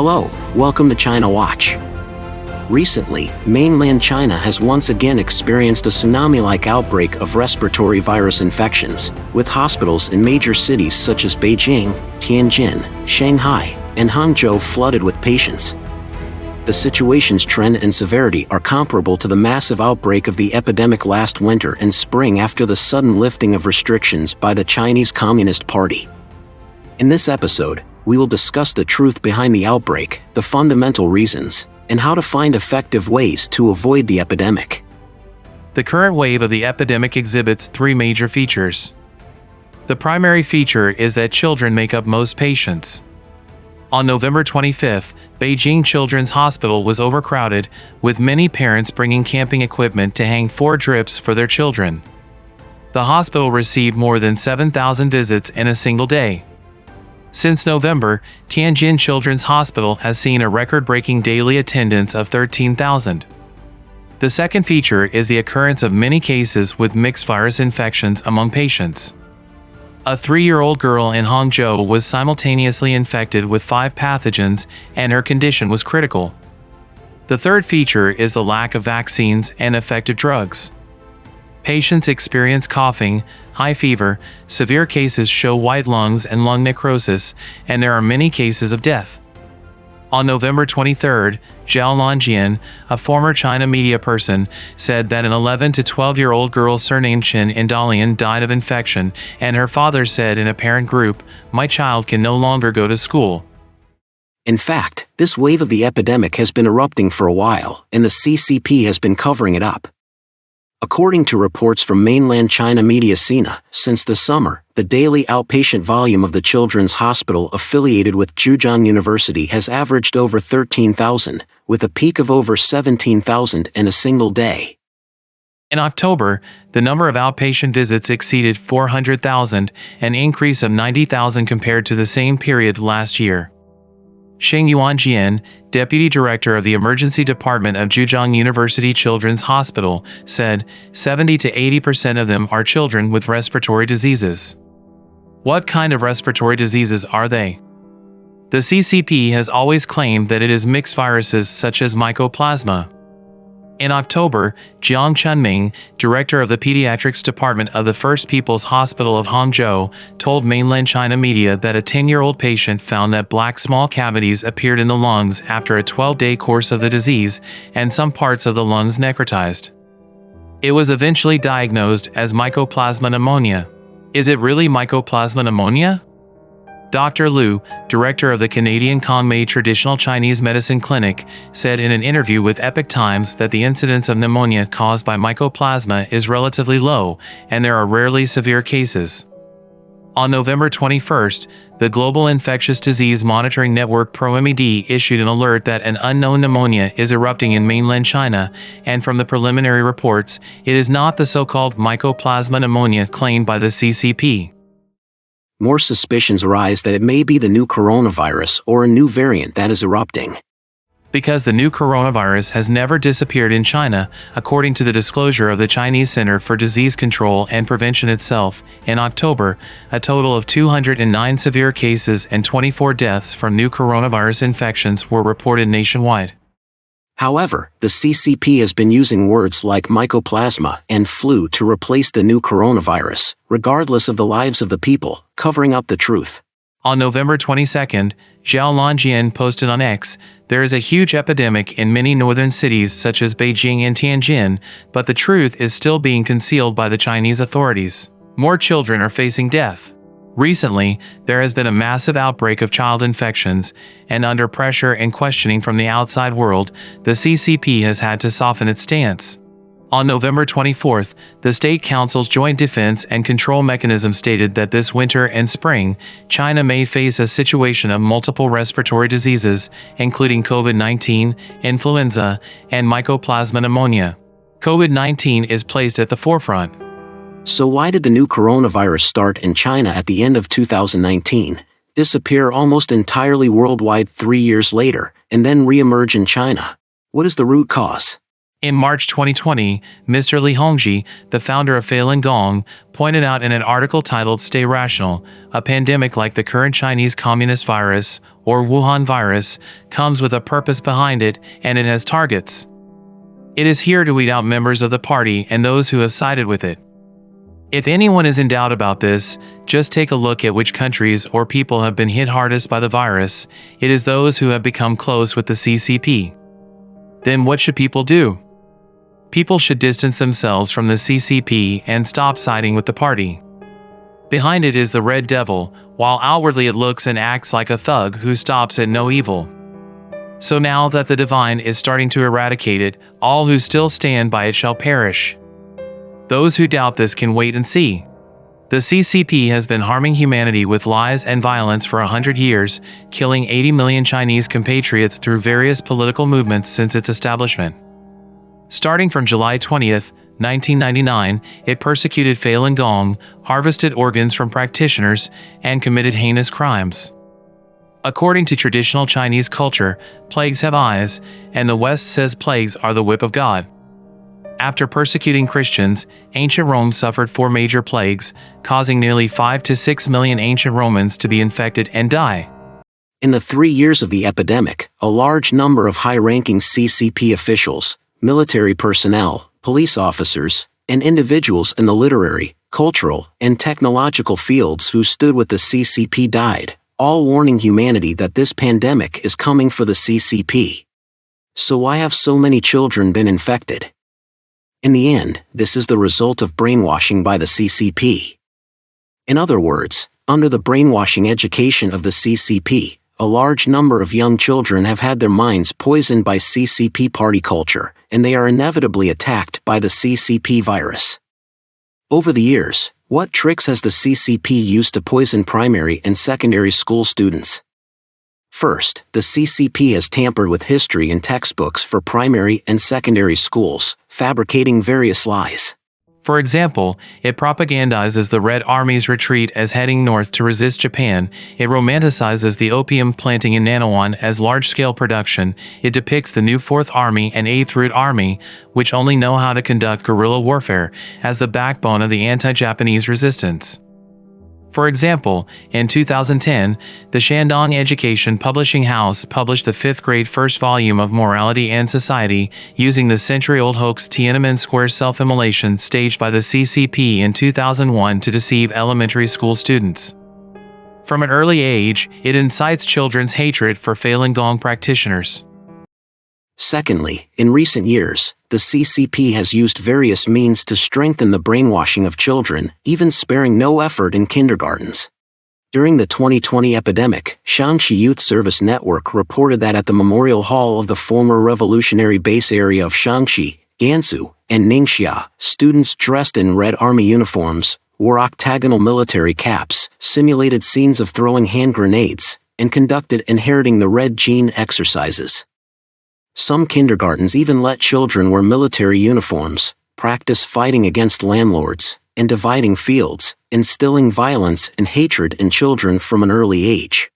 Hello, welcome to China Watch. Recently, mainland China has once again experienced a tsunami-like outbreak of respiratory virus infections, with hospitals in major cities such as Beijing, Tianjin, Shanghai, and Hangzhou flooded with patients. The situation's trend and severity are comparable to the massive outbreak of the epidemic last winter and spring after the sudden lifting of restrictions by the Chinese Communist Party. In this episode, we will discuss the truth behind the outbreak, the fundamental reasons, and how to find effective ways to avoid the epidemic. The current wave of the epidemic exhibits three major features. The primary feature is that children make up most patients. On November 25th, Beijing Children's Hospital was overcrowded, with many parents bringing camping equipment to hang 4 drips for their children. The hospital received more than 7,000 visits in a single day. Since November, Tianjin Children's Hospital has seen a record-breaking daily attendance of 13,000. The second feature is the occurrence of many cases with mixed virus infections among patients. A 3-year-old girl in Hangzhou was simultaneously infected with 5 pathogens, and her condition was critical. The third feature is the lack of vaccines and effective drugs. Patients experience coughing, high fever, severe cases show white lungs and lung necrosis, and there are many cases of death. On November 23rd, Zhao Lanjian, a former China media person, said that an 11 to 12-year-old girl surnamed Chen in Dalian died of infection, and her father said in a parent group, "My child can no longer go to school." In fact, this wave of the epidemic has been erupting for a while, and the CCP has been covering it up. According to reports from mainland China media Sina, since the summer, the daily outpatient volume of the Children's Hospital affiliated with Zhejiang University has averaged over 13,000, with a peak of over 17,000 in a single day. In October, the number of outpatient visits exceeded 400,000, an increase of 90,000 compared to the same period last year. Sheng Yuanjian, deputy director of the emergency department of Zhejiang University Children's Hospital, said 70 to 80% of them are children with respiratory diseases. What kind of respiratory diseases are they? The CCP has always claimed that it is mixed viruses such as Mycoplasma. In October, Jiang Chunming, director of the pediatrics department of the First People's Hospital of Hangzhou, told mainland China media that a 10-year-old patient found that black small cavities appeared in the lungs after a 12-day course of the disease, and some parts of the lungs necrotized. It was eventually diagnosed as Mycoplasma pneumonia. Is it really Mycoplasma pneumonia? Dr. Liu, director of the Canadian Kongmei Traditional Chinese Medicine Clinic, said in an interview with Epoch Times that the incidence of pneumonia caused by mycoplasma is relatively low, and there are rarely severe cases. On November 21st, the Global Infectious Disease Monitoring Network ProMED issued an alert that an unknown pneumonia is erupting in mainland China, and from the preliminary reports, it is not the so-called Mycoplasma pneumonia claimed by the CCP. More suspicions arise that it may be the new coronavirus or a new variant that is erupting. Because the new coronavirus has never disappeared in China, according to the disclosure of the Chinese Center for Disease Control and Prevention itself, in October, a total of 209 severe cases and 24 deaths from new coronavirus infections were reported nationwide. However, the CCP has been using words like mycoplasma and flu to replace the new coronavirus, regardless of the lives of the people, covering up the truth. On November 22nd, Zhao Lanjian posted on X, "There is a huge epidemic in many northern cities such as Beijing and Tianjin, but the truth is still being concealed by the Chinese authorities. More children are facing death." Recently, there has been a massive outbreak of child infections, and under pressure and questioning from the outside world, the CCP has had to soften its stance. On November 24th, the State Council's Joint Defense and Control Mechanism stated that this winter and spring, China may face a situation of multiple respiratory diseases, including COVID-19, influenza, and Mycoplasma pneumonia. COVID-19 is placed at the forefront. So why did the new coronavirus start in China at the end of 2019, disappear almost entirely worldwide 3 years later, and then re-emerge in China? What is the root cause? In March 2020, Mr. Li Hongji, the founder of Falun Gong, pointed out in an article titled Stay Rational, a pandemic like the current Chinese Communist virus, or Wuhan virus, comes with a purpose behind it, and it has targets. It is here to weed out members of the party and those who have sided with it. If anyone is in doubt about this, just take a look at which countries or people have been hit hardest by the virus. It is those who have become close with the CCP. Then what should people do? People should distance themselves from the CCP and stop siding with the party. Behind it is the Red Devil, while outwardly it looks and acts like a thug who stops at no evil. So now that the divine is starting to eradicate it, all who still stand by it shall perish. Those who doubt this can wait and see. The CCP has been harming humanity with lies and violence for 100 years, killing 80 million Chinese compatriots through various political movements since its establishment. Starting from July 20th, 1999, it persecuted Falun Gong, harvested organs from practitioners, and committed heinous crimes. According to traditional Chinese culture, plagues have eyes, and the West says plagues are the whip of God. After persecuting Christians, ancient Rome suffered 4 major plagues, causing nearly 5 to 6 million ancient Romans to be infected and die. In the 3 years of the epidemic, a large number of high-ranking CCP officials, military personnel, police officers, and individuals in the literary, cultural, and technological fields who stood with the CCP died, all warning humanity that this pandemic is coming for the CCP. So why have so many children been infected? In the end, this is the result of brainwashing by the CCP. In other words, under the brainwashing education of the CCP, a large number of young children have had their minds poisoned by CCP party culture, and they are inevitably attacked by the CCP virus. Over the years, what tricks has the CCP used to poison primary and secondary school students? First, the CCP has tampered with history and textbooks for primary and secondary schools, fabricating various lies. For example, it propagandizes the Red Army's retreat as heading north to resist Japan, it romanticizes the opium planting in Nanawan as large-scale production, it depicts the new Fourth Army and Eighth Route Army, which only know how to conduct guerrilla warfare, as the backbone of the anti-Japanese resistance. For example, in 2010, the Shandong Education Publishing House published the 5th grade first volume of Morality and Society, using the century-old hoax Tiananmen Square self-immolation staged by the CCP in 2001 to deceive elementary school students. From an early age, it incites children's hatred for Falun Gong practitioners. Secondly, in recent years, the CCP has used various means to strengthen the brainwashing of children, even sparing no effort in kindergartens. During the 2020 epidemic, Shaanxi Youth Service Network reported that at the Memorial Hall of the former revolutionary base area of Shaanxi, Gansu, and Ningxia, students dressed in Red Army uniforms, wore octagonal military caps, simulated scenes of throwing hand grenades, and conducted inheriting the red gene exercises. Some kindergartens even let children wear military uniforms, practice fighting against landlords, and dividing fields, instilling violence and hatred in children from an early age.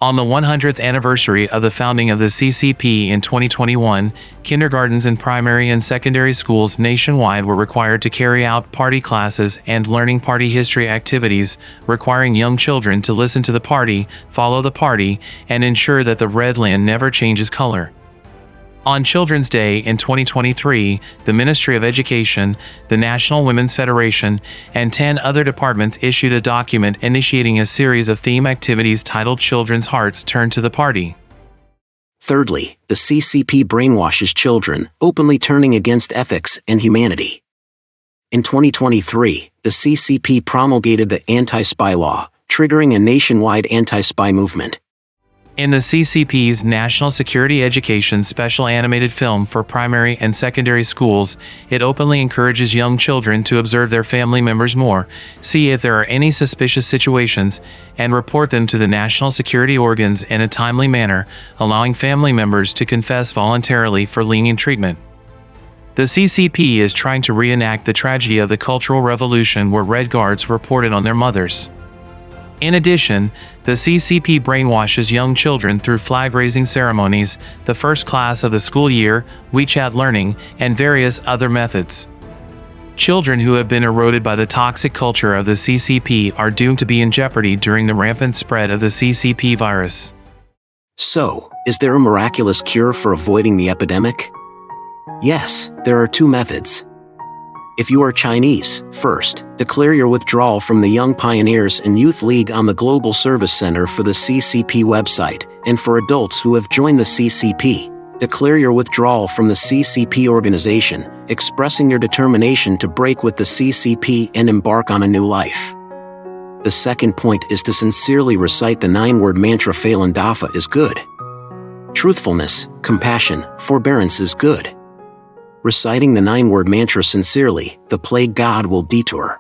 On the 100th anniversary of the founding of the CCP in 2021, kindergartens and primary and secondary schools nationwide were required to carry out party classes and learning party history activities, requiring young children to listen to the party, follow the party, and ensure that the red land never changes color. On Children's Day in 2023, the Ministry of Education, the National Women's Federation, and 10 other departments issued a document initiating a series of theme activities titled Children's Hearts Turn to the Party. Thirdly, the CCP brainwashes children, openly turning against ethics and humanity. In 2023, the CCP promulgated the anti-spy law, triggering a nationwide anti-spy movement. In the CCP's National Security Education special animated film for primary and secondary schools, it openly encourages young children to observe their family members more, see if there are any suspicious situations, and report them to the national security organs in a timely manner, allowing family members to confess voluntarily for lenient treatment. The CCP is trying to reenact the tragedy of the Cultural Revolution where Red Guards reported on their mothers. In addition, the CCP brainwashes young children through flag-raising ceremonies, the first class of the school year, WeChat learning, and various other methods. Children who have been eroded by the toxic culture of the CCP are doomed to be in jeopardy during the rampant spread of the CCP virus. So, is there a miraculous cure for avoiding the epidemic? Yes, there are 2 methods. If you are Chinese, first, declare your withdrawal from the Young Pioneers and Youth League on the Global Service Center for the CCP website, and for adults who have joined the CCP, declare your withdrawal from the CCP organization, expressing your determination to break with the CCP and embark on a new life. The second point is to sincerely recite the 9-word mantra Falun Dafa is good. Truthfulness, compassion, forbearance is good. Reciting the 9-word mantra sincerely, the plague god will detour.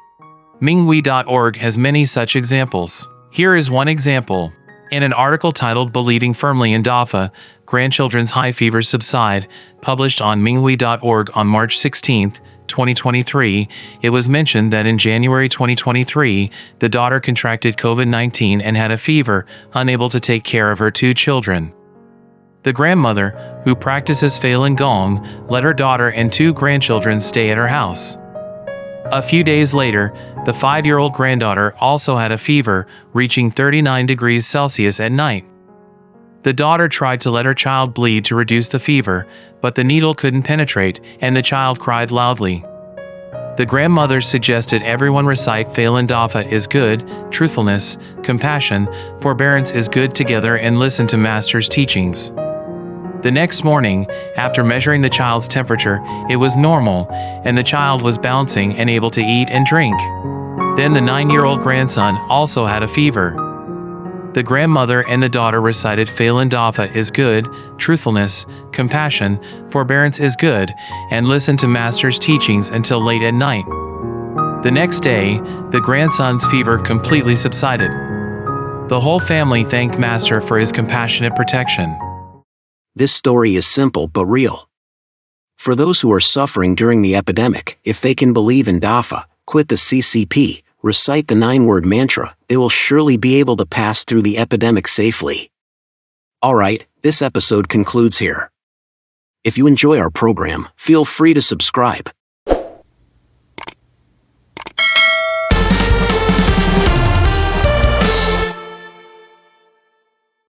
Minghui.org has many such examples. Here is one example. In an article titled Believing Firmly in Dafa, Grandchildren's High Fevers Subside, published on Minghui.org on March 16, 2023, it was mentioned that in January 2023, the daughter contracted COVID-19 and had a fever, unable to take care of her 2 children. The grandmother, who practices Falun Gong, let her daughter and 2 grandchildren stay at her house. A few days later, the 5-year-old granddaughter also had a fever, reaching 39 degrees Celsius at night. The daughter tried to let her child bleed to reduce the fever, but the needle couldn't penetrate, and the child cried loudly. The grandmother suggested everyone recite Falun Dafa is good, truthfulness, compassion, forbearance is good together and listen to Master's teachings. The next morning, after measuring the child's temperature, it was normal, and the child was bouncing and able to eat and drink. Then the 9-year-old grandson also had a fever. The grandmother and the daughter recited Falun Dafa is good, truthfulness, compassion, forbearance is good, and listened to Master's teachings until late at night. The next day, the grandson's fever completely subsided. The whole family thanked Master for his compassionate protection. This story is simple but real. For those who are suffering during the epidemic, if they can believe in Dafa, quit the CCP, recite the 9-word mantra, they will surely be able to pass through the epidemic safely. Alright, this episode concludes here. If you enjoy our program, feel free to subscribe.